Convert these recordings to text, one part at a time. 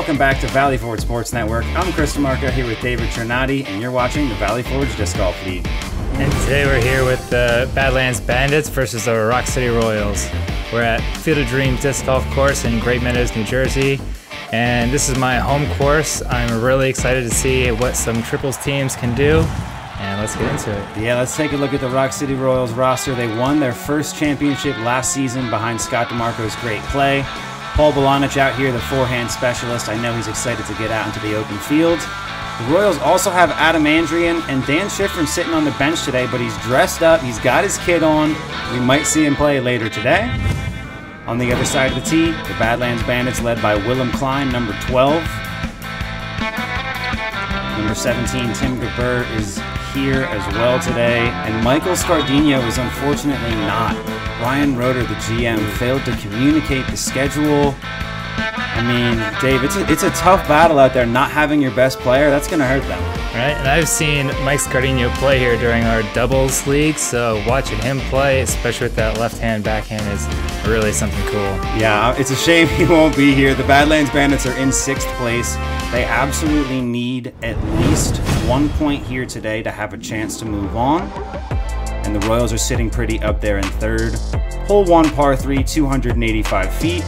Welcome back to Valley Forge Sports Network. I'm Chris DeMarco here with David Trinati, and you're watching the Valley Forge Disc Golf League. And today we're here with the Badlands Bandits versus the Rock City Royals. We're at Field of Dream Disc Golf Course in Great Meadows, New Jersey. And this is my home course. I'm really excited to see what some triples teams can do. And let's get into it. Yeah, let's take a look at the Rock City Royals roster. They won their first championship last season behind Scott DeMarco's great play. Paul Bolonich out here, the forehand specialist. I know he's excited to get out into the open field. The Royals also have Adam Andrian and Dan Schifrin sitting on the bench today, but he's dressed up. He's got his kit on. We might see him play later today. On the other side of the tee, the Badlands Bandits led by Willem Klein, number 12. Number 17, Tim Gerber, is here as well today. And Michael Scardino is unfortunately not. Brian Roeder, the GM, failed to communicate the schedule. I mean, Dave, it's a tough battle out there. Not having your best player, that's going to hurt them. Right, and I've seen Mike Scardino play here during our doubles league, so watching him play, especially with that left-hand backhand, is really something cool. Yeah, it's a shame he won't be here. The Badlands Bandits are in 6th place. They absolutely need at least 1 point here today to have a chance to move on. And the Royals are sitting pretty up there in 3rd. Hole 1, par 3, 285 feet.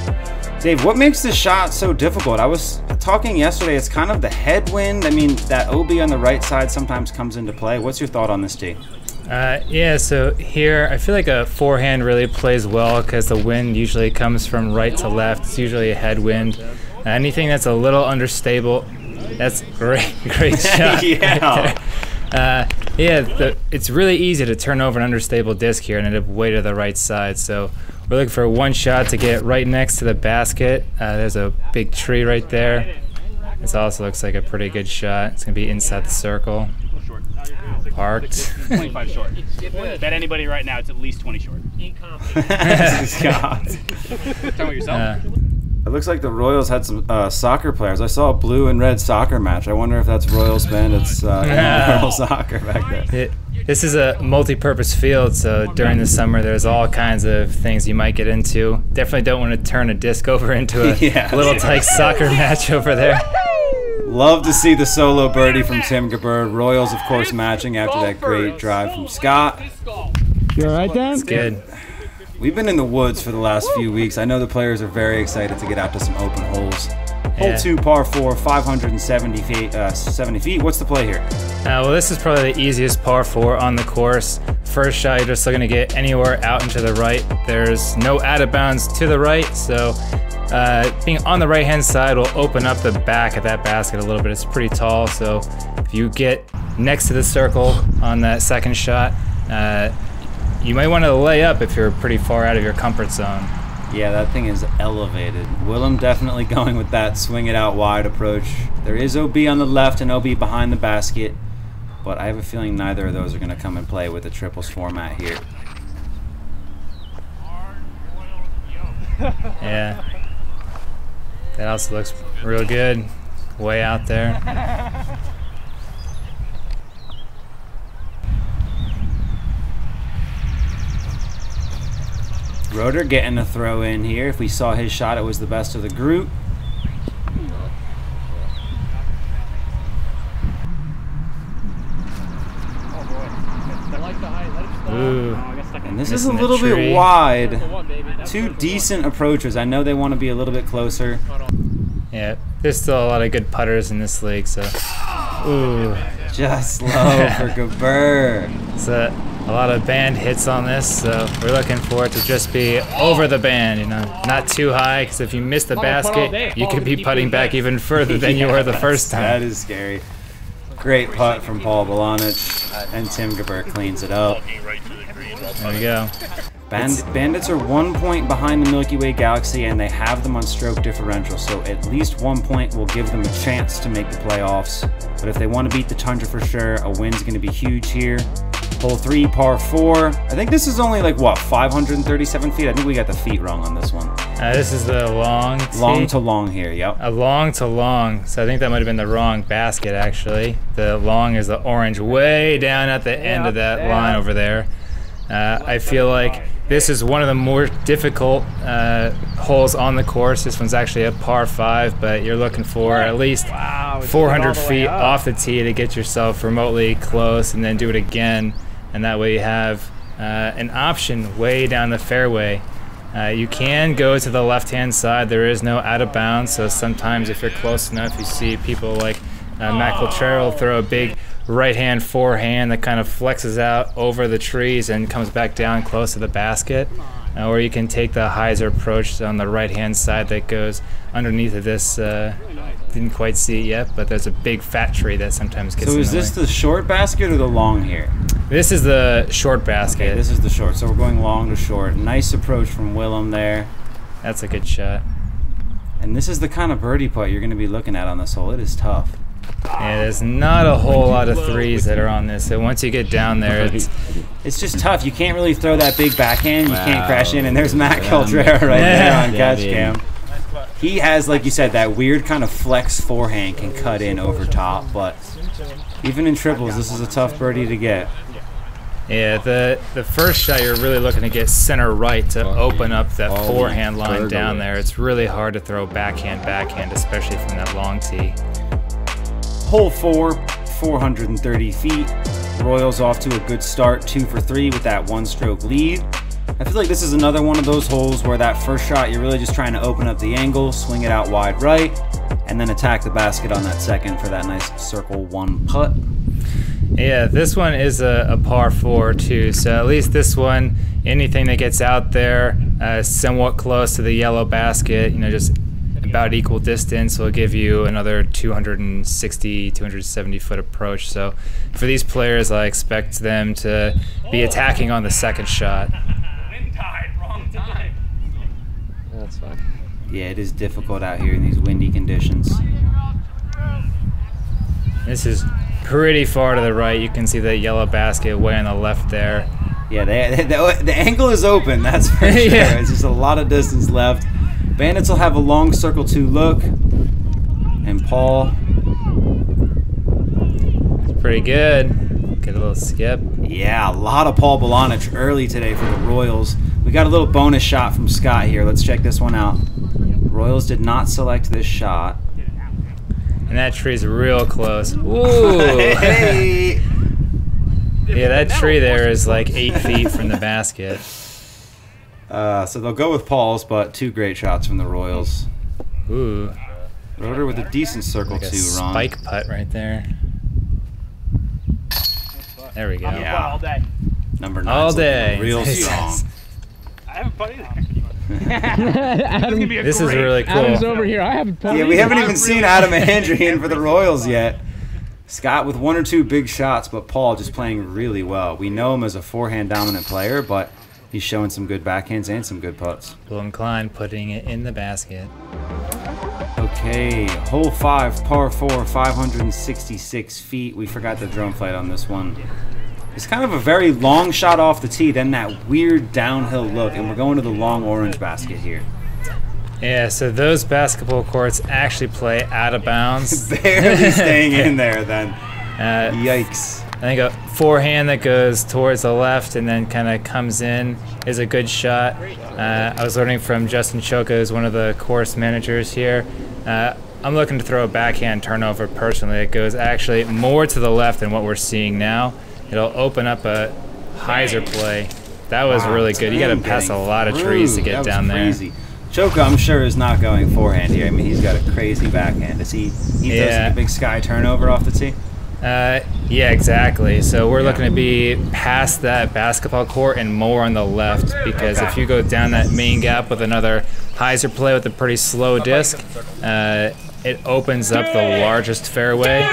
Dave, what makes this shot so difficult? I was talking yesterday, it's kind of the headwind. I mean, that OB on the right side sometimes comes into play. What's your thought on this tee? Yeah, so here I feel like a forehand really plays well because the wind usually comes from right to left. It's usually a headwind. Anything that's a little unstable, that's great shot. Yeah. Yeah, it's really easy to turn over an unstable disc here and end up way to the right side. So we're looking for one shot to get right next to the basket. There's a big tree right there. This also looks like a pretty good shot. It's going to be inside the circle. Parked. 25 short. Bet anybody right now it's at least 20 short. Scott. Talking about yourself? It looks like the Royals had some soccer players. I saw a blue and red soccer match. I wonder if that's Royals Bandits Royal soccer back there. This is a multi-purpose field, so during the summer there's all kinds of things you might get into. Definitely don't want to turn a disc over into a little tight soccer match over there. Love to see the solo birdie from Tim Gerber. Royals, of course, matching after that great drive from Scott. You all right, Dan? It's good. We've been in the woods for the last few weeks. I know the players are very excited to get out to some open holes. Hole 2, par 4, 570 feet. What's the play here? Well, this is probably the easiest par 4 on the course. First shot, you're just looking to get anywhere out and to the right. There's no out of bounds to the right, so being on the right-hand side will open up the back of that basket a little bit. It's pretty tall, so if you get next to the circle on that second shot, you might want to lay up if you're pretty far out of your comfort zone. Yeah, that thing is elevated. Willem definitely going with that swing it out wide approach. There is OB on the left and OB behind the basket, but I have a feeling neither of those are going to come and play with the triples format here. Yeah. That also looks real good. Way out there. Roeder getting a throw in here. If we saw his shot, it was the best of the group. Ooh. And this is a little bit wide. 2 decent approaches. I know they want to be a little bit closer. Yeah, there's still a lot of good putters in this league, so. Ooh. Just low for Gerber. So a lot of band hits on this, so we're looking for it to just be over the band, you know, not too high, because if you miss the basket, you could be putting back even further than you were the first time. That is scary. Great putt from Paul Bolonich, and Tim Gerber cleans it up. There we go. Bandits are 1 point behind the Milky Way Galaxy, and they have them on stroke differential, so at least 1 point will give them a chance to make the playoffs. But if they want to beat the Tundra for sure, a win's going to be huge here. Hole 3, par 4. I think this is only like, what, 537 feet? I think we got the feet wrong on this one. This is the long tee. Long to long here, yep. A long to long. So I think that might have been the wrong basket, actually. The long is the orange way down at the end of that line over there. I feel like This is one of the more difficult holes on the course. This one's actually a par 5, but you're looking for at least 400 feet off the tee to get yourself remotely close, and then do it again. And that way you have an option way down the fairway. You can go to the left-hand side. There is no out of bounds, so sometimes if you're close enough, you see people like Matt Coltrero throw a big right-hand forehand that kind of flexes out over the trees and comes back down close to the basket. Or you can take the hyzer approach on the right-hand side that goes underneath of this. Didn't quite see it yet, but there's a big fat tree that sometimes gets in the way. So is this the short basket or the long here? This is the short basket. Okay, this is the short, so we're going long to short. Nice approach from Willem there. That's a good shot. And this is the kind of birdie putt you're going to be looking at on this hole. It is tough. Yeah, there's not a whole lot of threes that are on this, so once you get down there, it's just tough. You can't really throw that big backhand. You can't crash in, and there's Matt Caldera right there on catch cam. He has, like you said, that weird kind of flex forehand, can cut in over top, but even in triples, this is a tough birdie to get. Yeah, the first shot you're really looking to get center right to open up that forehand line down there. It's really hard to throw backhand, especially from that long tee. Hole 4, 430 feet. Royals off to a good start, 2 for 3 with that 1-stroke lead. I feel like this is another one of those holes where that first shot you're really just trying to open up the angle, swing it out wide right, and then attack the basket on that second for that nice circle 1 putt. Yeah, this one is a par 4 too, so at least this one, anything that gets out there somewhat close to the yellow basket, you know, just about equal distance, will give you another 260, 270 foot approach. So for these players, I expect them to be attacking on the second shot. Wind tide, wrong time. That's fine. Yeah, it is difficult out here in these windy conditions. This is pretty far to the right. You can see the yellow basket way on the left there. Yeah, the angle is open, that's for sure. Yeah. It's just a lot of distance left. Bandits will have a long circle 2 look. And Paul. It's pretty good. Get a little skip. Yeah, a lot of Paul Bolanich early today for the Royals. We got a little bonus shot from Scott here. Let's check this one out. Royals did not select this shot. And that tree's real close. Ooh. Hey. Yeah, that tree there is like 8 feet from the basket. So they'll go with Paul's, but 2 great shots from the Royals. Ooh. Rotor with a decent circle Like a 2, Ron. spike putt right there. There we go. Yeah. All day. Number 9. All day. Real strong. I haven't put either. Adam, This is really cool. Adam's over here. I haven't put Yeah, we haven't even seen Adam Andrian for the Royals yet. Scott with 1 or 2 big shots, but Paul just playing really well. We know him as a forehand dominant player, but he's showing some good backhands and some good putts. Willem Klein putting it in the basket. Okay, hole 5, par 4, 566 feet. We forgot the drum fight on this one. It's kind of a very long shot off the tee, then that weird downhill look, and we're going to the long orange basket here. Yeah, so those basketball courts actually play out of bounds. Barely staying in there then. Yikes. I think a forehand that goes towards the left and then kind of comes in is a good shot. I was learning from Justin Choka, who's one of the course managers here. I'm looking to throw a backhand turnover personally. It goes actually more to the left than what we're seeing now. It'll open up a hyzer play. That was really good. You got to pass a lot of trees to get down there. Choka, I'm sure, is not going forehand here. I mean, he's got a crazy backhand. Is he does like a big sky turnover off the tee? Yeah, exactly. So we're looking to be past that basketball court and more on the left, because if you go down that main gap with another hyzer play with a pretty slow disc, it opens up the largest fairway.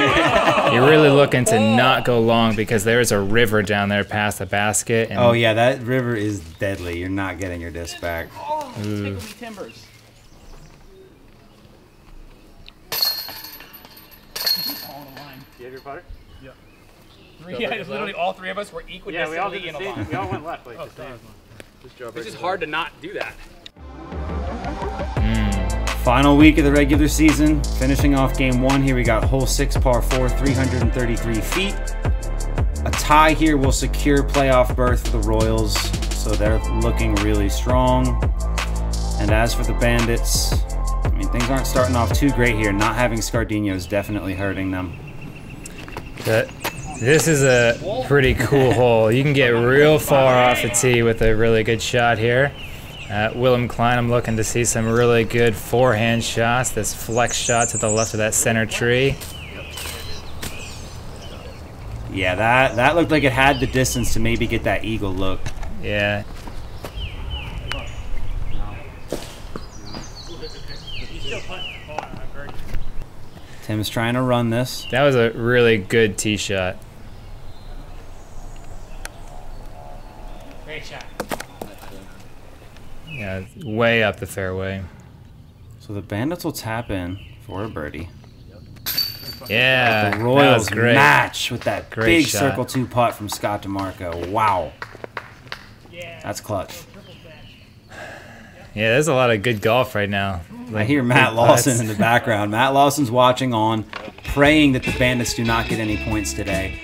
You're really looking to not go long because there is a river down there past the basket. And oh yeah, that river is deadly. You're not getting your disc back. Ooh. Timbers. Do you have your putter? Yeah. Yeah, literally all 3 of us were equidistantly Yeah, we all did in the a same. line. We all went left. Like Oh, the same. It's just hard to not do that. Final week of the regular season. Finishing off game 1 here, we got hole 6, par 4, 333 feet. A tie here will secure playoff berth for the Royals. so they're looking really strong. And as for the Bandits, I mean, things aren't starting off too great here. Not having Scardino is definitely hurting them. This is a pretty cool hole. You can get real far off the tee with a really good shot here. Willem Klein, I'm looking to see some really good forehand shots. This flex shot to the left of that center tree. Yeah, that looked like it had the distance to maybe get that eagle look. Yeah. Tim's trying to run this. That was a really good tee shot. Great shot. Yeah, way up the fairway. So the Bandits will tap in for a birdie. Yeah, The Royals that was great. match with that Great big shot. circle 2 putt from Scott DeMarco. Wow. That's clutch. Yeah, there's a lot of good golf right now. I hear Matt Lawson in the background. Matt Lawson's watching on, praying that the Bandits do not get any points today.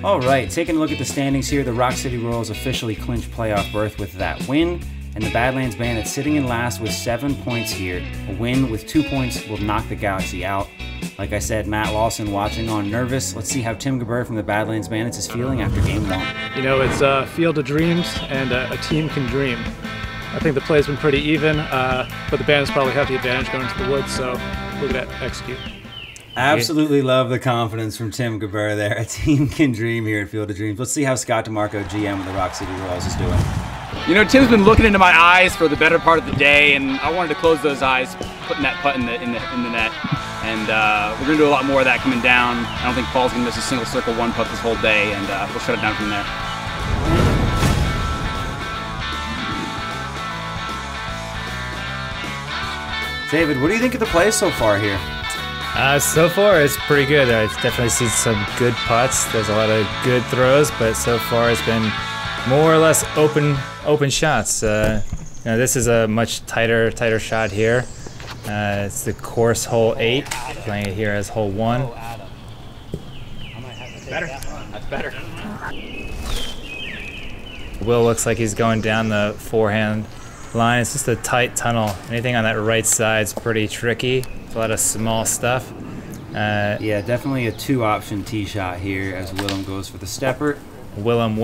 All right, taking a look at the standings here, the Rock City Royals officially clinched playoff berth with that win, and the Badlands Bandits sitting in last with 7 points here. A win with 2 points will knock the Galaxy out. Like I said, Matt Lawson watching on, nervous. Let's see how Tim Gabur from the Badlands Bandits is feeling after game 1. You know, it's a field of dreams, and a team can dream. I think the play's been pretty even, but the Bandits probably have the advantage going to the woods, so look at that, execute. Absolutely love the confidence from Tim Gabur there. A team can dream here at Field of Dreams. Let's see how Scott DeMarco, GM of the Rock City Royals, is doing. You know, Tim's been looking into my eyes for the better part of the day, and I wanted to close those eyes, putting that putt in the net. And we're going to do a lot more of that coming down. I don't think Paul's going to miss a single circle 1 putt this whole day, and we'll shut it down from there. David, what do you think of the play so far here? So far, it's pretty good. I've definitely seen some good putts. There's a lot of good throws, but so far it's been more or less open shots. You know, this is a much tighter shot here. It's the course hole 8, playing it here as hole 1. Better. That's better. Will looks like he's going down the forehand line. It's just a tight tunnel. Anything on that right side's pretty tricky. It's a lot of small stuff. Yeah, definitely a 2-option tee shot here as Willem goes for the stepper. Willem.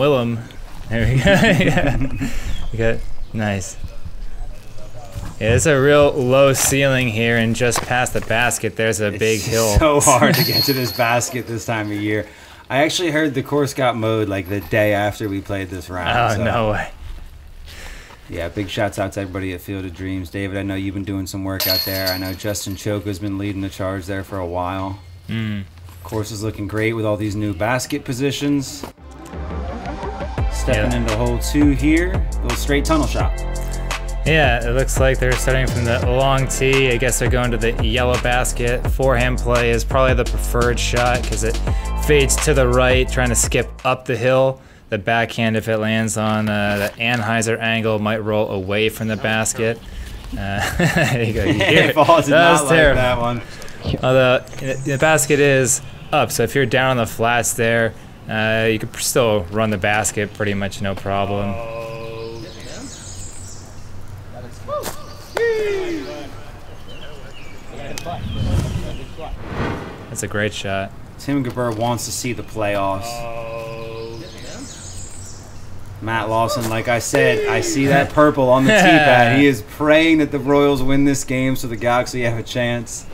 There we go. Yeah. Okay. Nice. Yeah, it's a real low ceiling here, and just past the basket, there's a big hill. It's so hard to get to this basket this time of year. I actually heard the course got mowed like the day after we played this round. Oh, so. no way. Yeah, big shouts out to everybody at Field of Dreams. David, I know you've been doing some work out there. I know Justin Choka's been leading the charge there for a while. Course is looking great with all these new basket positions. Stepping into hole 2 here. Little straight tunnel shot. Yeah, it looks like they're starting from the long tee. I guess they're going to the yellow basket. Forehand play is probably the preferred shot because it fades to the right, trying to skip up the hill. The backhand, if it lands on the Anheuser angle, might roll away from the basket. There you go. You hear it. Paul did That not was like terrible. that one. Although the basket is up, so if you're down on the flats there, you could still run the basket pretty much no problem. That's a great shot. Tim Gabur wants to see the playoffs. Matt Lawson, like I said, I see that purple on the tee pad. He is praying that the Royals win this game so the Galaxy have a chance.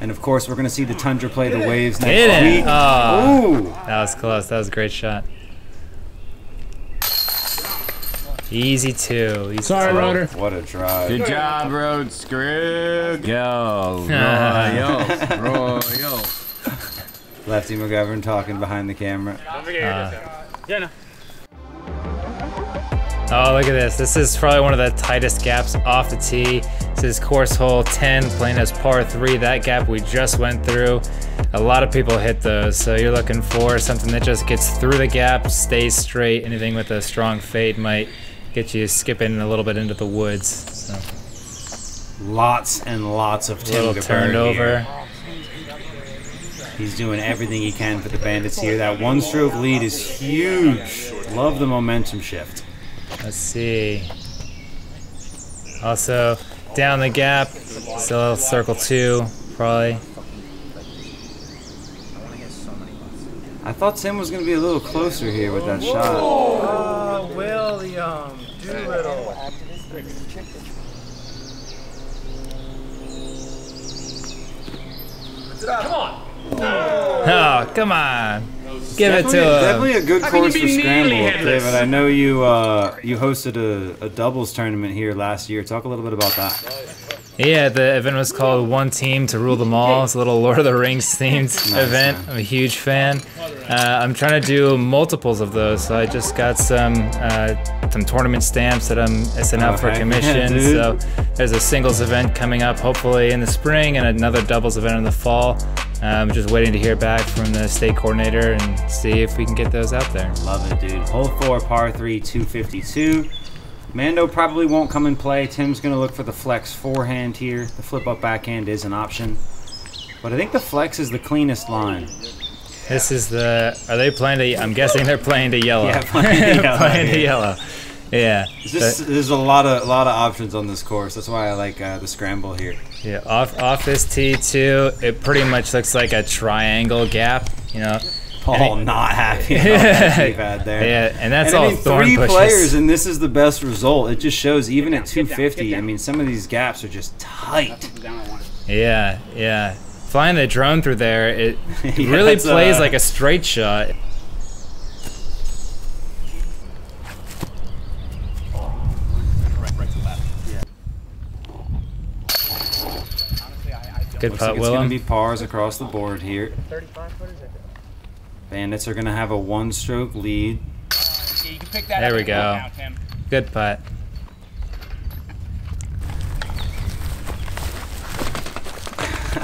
And of course, we're going to see the Tundra play the Waves next week. Oh, Ooh. that was close. That was a great shot. Easy 2. Easy Sorry, 2. Roder. What a drive. Good job, Road Scrooge. Yo, Royal. Lefty McGovern talking behind the camera. Yeah, no. Oh, look at this. This is probably one of the tightest gaps off the tee. This is course hole 10, playing as par 3. That gap we just went through. A lot of people hit those, so you're looking for something that just gets through the gap, stays straight. Anything with a strong fade might get you skipping a little bit into the woods. So. Lots and lots of Tim Little Gabur turned here. over. He's doing everything he can for the Bandits here. That 1-stroke lead is huge. Love the momentum shift. Let's see. Also, down the gap, still circle 2, probably. I thought Tim was going to be a little closer here with that shot. William Doolittle. Come on. Oh, come on. Give it to him. Definitely a good course for scramble, headless? David. I know you you hosted a doubles tournament here last year. Talk a little bit about that. Yeah, the event was called One Team to Rule Them All. It's a little Lord of the Rings themed event. I'm a huge fan. I'm trying to do multiples of those, so I just got some tournament stamps that I'm sending out for commission. So there's a singles event coming up hopefully in the spring and another doubles event in the fall. I'm just waiting to hear back from the state coordinator and see if we can get those out there. Love it, dude. Hole 4, par 3, 252. Mando probably won't come in play. Tim's going to look for the flex forehand here. The flip up backhand is an option. But I think the flex is the cleanest line. This is the, are they playing to, I'm guessing they're playing to yellow. Yeah, playing to yellow. Playing to yellow. Yeah. There's a lot of options on this course. That's why I like the scramble here. Yeah, off this tee too, it pretty much looks like a triangle gap, you know. Paul not happy about that we've had there. Yeah, and that's and all I mean, thorn 3 bushes. players, and this is the best result. It just shows even at 250. I mean, some of these gaps are just tight. Yeah, yeah. Flying the drone through there, it Yeah, really plays like a straight shot. Good Looks putt, like it's going Willem. to be pars across the board here. Bandits are going to have a 1-stroke lead. There we go. Good putt.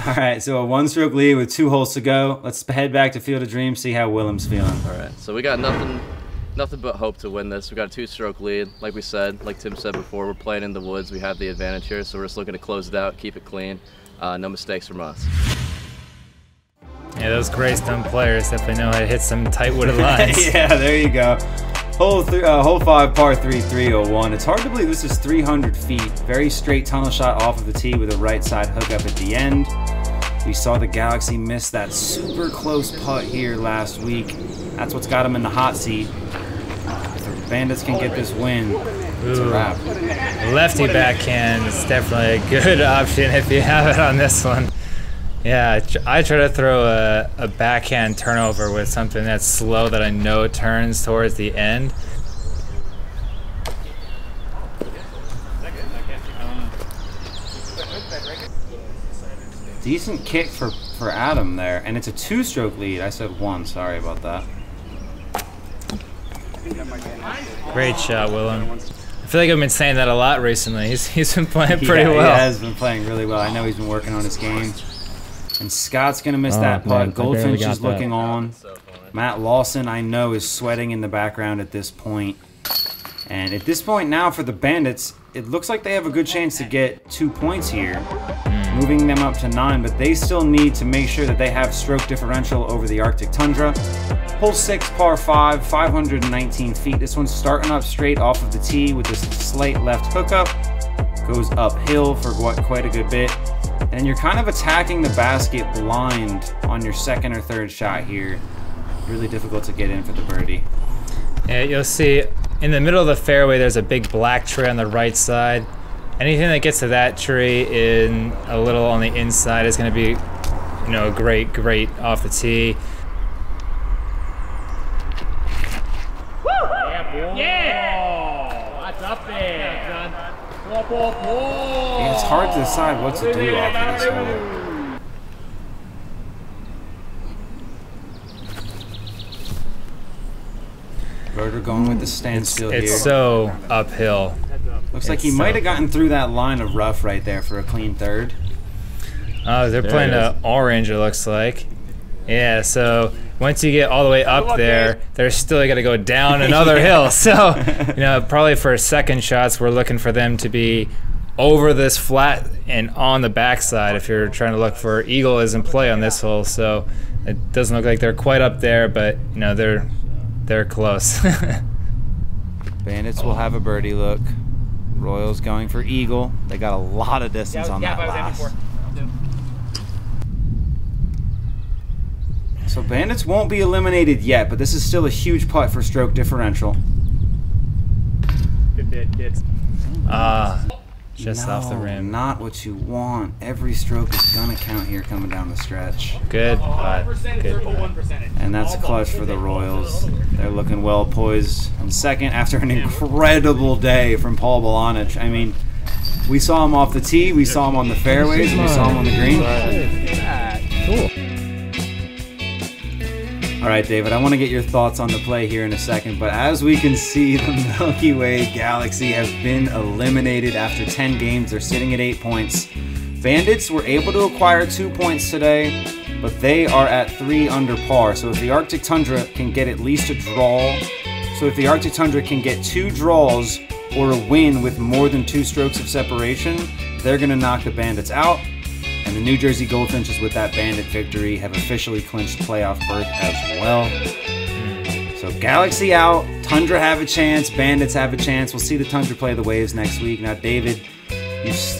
All right, so a 1-stroke lead with 2 holes to go. Let's head back to Field of Dreams, see how Willem's feeling. All right, so we got nothing but hope to win this. We got a 2-stroke lead. Like we said, like Tim said before, we're playing in the woods. We have the advantage here, so we're just looking to close it out, keep it clean. No mistakes from us. Yeah, those Greystone players definitely know how to hit some tight wooded lines. Yeah, there you go. Hole 5, par 3, 301. It's hard to believe this is 300 feet. Very straight tunnel shot off of the tee with a right side hookup at the end. We saw the Galaxy miss that super close putt here last week. That's what's got them in the hot seat. If the Bandits can get this win, it's a wrap. Lefty backhand is definitely a good option if you have it on this one. Yeah, I try to throw a backhand turnover with something that's slow that I know turns towards the end. Decent kick for Adam there, and it's a 2-stroke lead. I said 1, sorry about that. Great shot, Willem. I feel like I've been saying that a lot recently. He's been playing pretty well. He has been playing really well. I know he's been working on his game. And Scott's going to miss that putt. Goldfinch is looking on. Matt Lawson, I know, is sweating in the background at this point. And at this point now for the Bandits, it looks like they have a good chance to get 2 points here, moving them up to 9, but they still need to make sure that they have stroke differential over the Arctic Tundra. Hole 6, par 5, 519 feet. This one's starting up straight off of the tee with this slight left hookup. Goes uphill for quite a good bit. And you're kind of attacking the basket blind on your second or third shot here. Really difficult to get in for the birdie. Yeah, you'll see in the middle of the fairway there's a big black tree on the right side. Anything that gets to that tree in a little on the inside is going to be, you know, great off the tee. Yeah! That's up there, son. Yeah, it's hard to decide what to do off of this hole. Rotor going with the standstill here. It's so uphill. Looks like he might have gotten through that line of rough right there for a clean third. Oh, they're playing an orange, it looks like. Yeah, so once you get all the way up there, they're still got to go down another hill. So, you know, probably for second shots, we're looking for them to be over this flat and on the backside if you're trying to look for eagle is in play on this hole. So it doesn't look like they're quite up there, but, you know, they're close. Bandits will have a birdie look. Royals going for eagle. They got a lot of distance on that last. So Bandits won't be eliminated yet, but this is still a huge putt for stroke differential. Good bit, kids. Just off the rim. Not what you want. Every stroke is gonna count here coming down the stretch. Good putt. Good putt. And that's clutch for the Royals. They're looking well poised in second after an incredible day from Paul Bolanich. I mean, we saw him off the tee, we saw him on the fairways, and we saw him on the green. Cool. All right, David, I want to get your thoughts on the play here in a second, but as we can see, the Milky Way Galaxy has been eliminated after 10 games. They're sitting at 8 points. Bandits were able to acquire 2 points today, but they are at 3 under par. So if the Arctic Tundra can get at least a draw, so if the Arctic Tundra can get 2 draws or a win with more than 2 strokes of separation, they're going to knock the Bandits out. And the New Jersey Goldfinches, with that Bandit victory, have officially clinched playoff berth as well. So Galaxy out, Tundra have a chance, Bandits have a chance. We'll see the Tundra play the Waves next week. Now, David,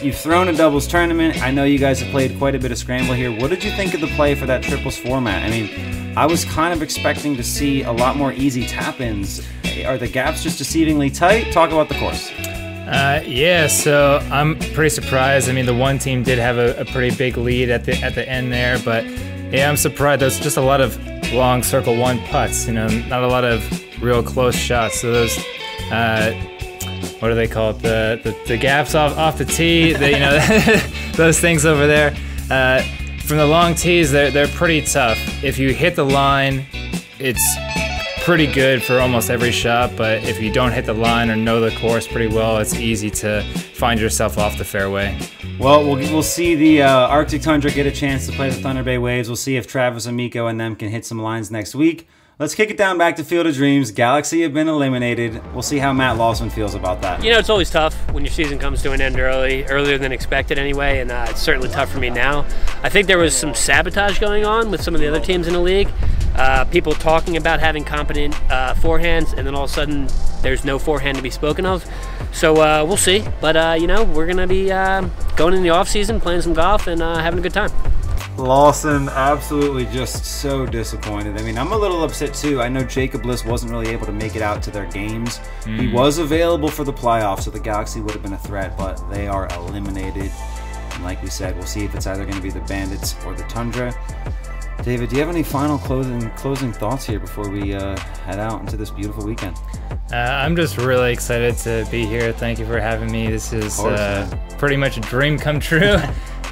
you've thrown a doubles tournament. I know you guys have played quite a bit of scramble here. What did you think of the play for that triples format? I mean, I was kind of expecting to see a lot more easy tap-ins. Are the gaps just deceivingly tight? Talk about the course. Yeah, so I'm pretty surprised. I mean, the one team did have a pretty big lead at the end there, but yeah, I'm surprised. There's just a lot of long circle one putts, you know, not a lot of real close shots. So those, what do they call it? The gaps off the tee, you know, those things over there. From the long tees, they're pretty tough. If you hit the line, it's pretty good for almost every shot, but if you don't hit the line or know the course pretty well, it's easy to find yourself off the fairway. Well, we'll see the Arctic Tundra get a chance to play the Thunder Bay Waves. We'll see if Travis Amico and them can hit some lines next week. Let's kick it down back to Field of Dreams. Galaxy have been eliminated. We'll see how Matt Lawson feels about that. You know, it's always tough when your season comes to an end earlier than expected anyway, and it's certainly tough for me now. I think there was some sabotage going on with some of the other teams in the league. People talking about having competent forehands, and then all of a sudden there's no forehand to be spoken of. So we'll see. But, you know, we're going to be going in the off-season, playing some golf, and having a good time. Lawson absolutely just so disappointed. I mean, I'm a little upset too. I know Jacob Bliss wasn't really able to make it out to their games. He was available for the playoffs, so the Galaxy would have been a threat, but they are eliminated. And like we said, we'll see if it's either going to be the Bandits or the Tundra. David, do you have any final closing thoughts here before we head out into this beautiful weekend? I'm just really excited to be here. Thank you for having me. This is pretty much a dream come true.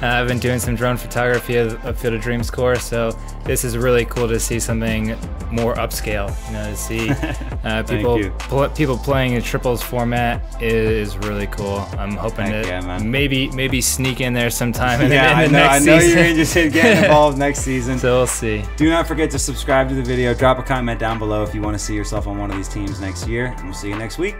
I've been doing some drone photography of Field of Dreams course, so this is really cool to see something more upscale. You know, to see people playing a triples format is really cool. I'm hoping to maybe sneak in there sometime in the next season. I know you're interested in getting involved next season. So we'll see. Do not forget to subscribe to the video. Drop a comment down below if you want to see yourself on one of these teams next year, and we'll see you next week.